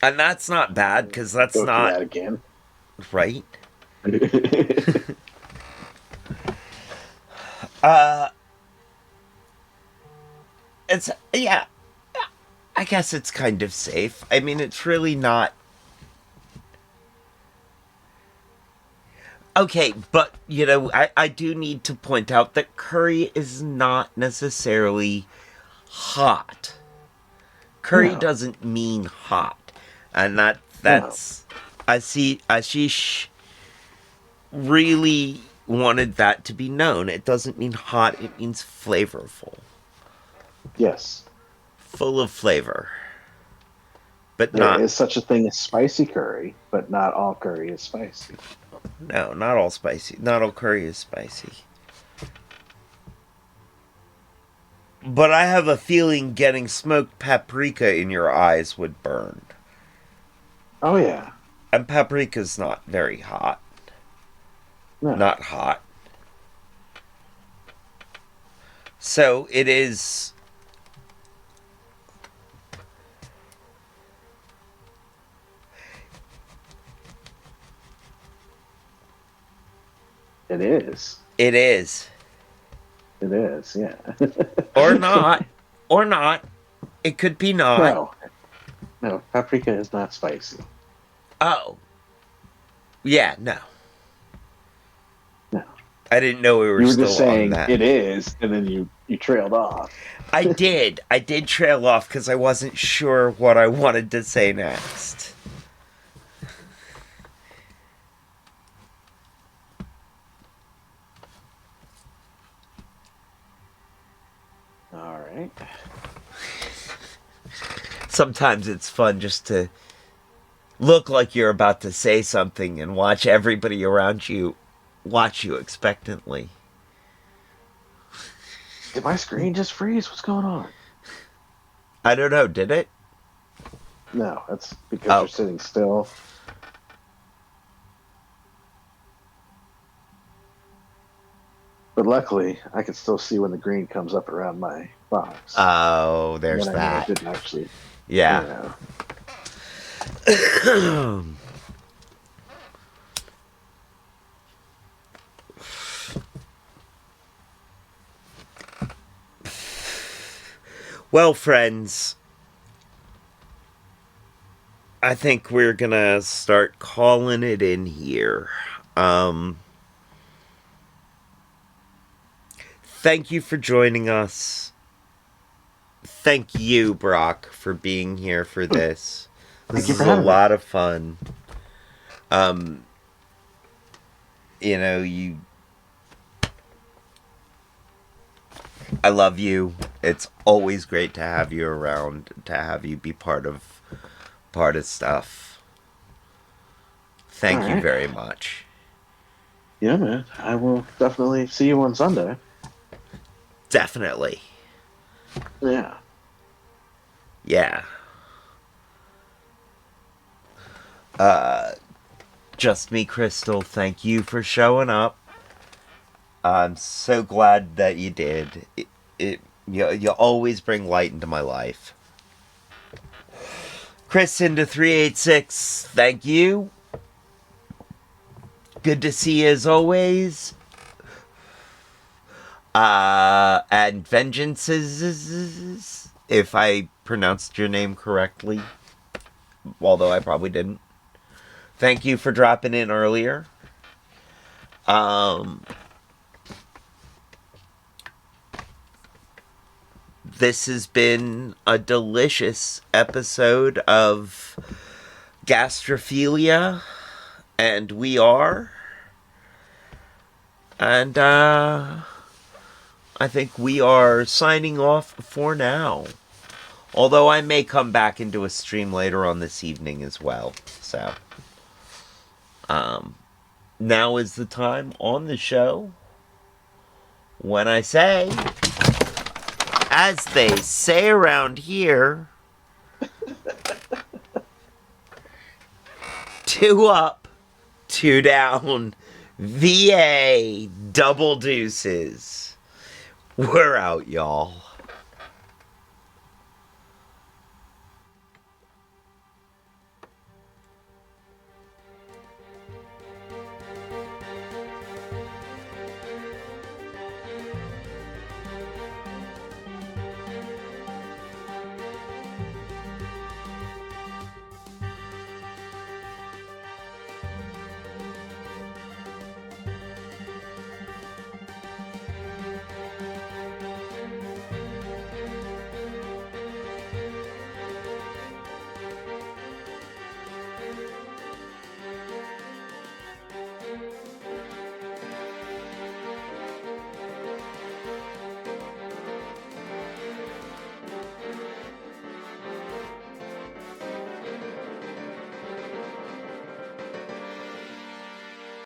And that's not bad, because that's Go through not that again. right. It's, yeah, I guess it's kind of safe. I mean, it's really not. Okay, but, you know, I do need to point out that curry is not necessarily hot. Curry No. doesn't mean hot. And No. that's I see Ashish really wanted that to be known. It doesn't mean hot, it means flavorful. Yes. Full of flavor. But There not is such a thing as spicy curry, but not all curry is spicy. no, not all spicy. Not all curry is spicy. But I have a feeling getting smoked paprika in your eyes would burn. Oh yeah. And paprika's not very hot. No. Not hot. So it is. It is. It is. It is, yeah. Or not. Or not. It could be not. No. No, paprika is not spicy. Oh. Yeah, no. No. I didn't know we were You were still just on saying that. it is, and then you trailed off. I did. I did trail off because I wasn't sure what I wanted to say next. All right. Sometimes it's fun just to look like you're about to say something and watch everybody around you watch you expectantly. Did my screen just freeze? What's going on? I don't know, did it? No, that's because Oh. you're sitting still. But luckily, I can still see when the green comes up around my box. Oh, there's Then I know that. it didn't actually. Yeah. Well, friends, I think we're gonna start calling it in here. Thank you for joining us. Thank you, Brock, for being here for this. This Thank you is for a having me. lot of fun. You know, I love you. It's always great to have you around, to have you be part of stuff. Thank All you right. very much. Yeah, man. I will definitely see you on Sunday. Definitely. Yeah. Yeah. Just Me Crystal, thank you for showing up. I'm so glad that you did. You always bring light into my life. Chris into 386, thank you. Good to see you as always. And Vengeances, if I pronounced your name correctly, although I probably didn't. Thank you for dropping in earlier. This has been a delicious episode of Gastrophillia, and we are. And I think we are signing off for now. Although I may come back into a stream later on this evening as well. So, now is the time on the show when I say, as they say around here, 2 up, 2 down, VA, double deuces. We're out, y'all.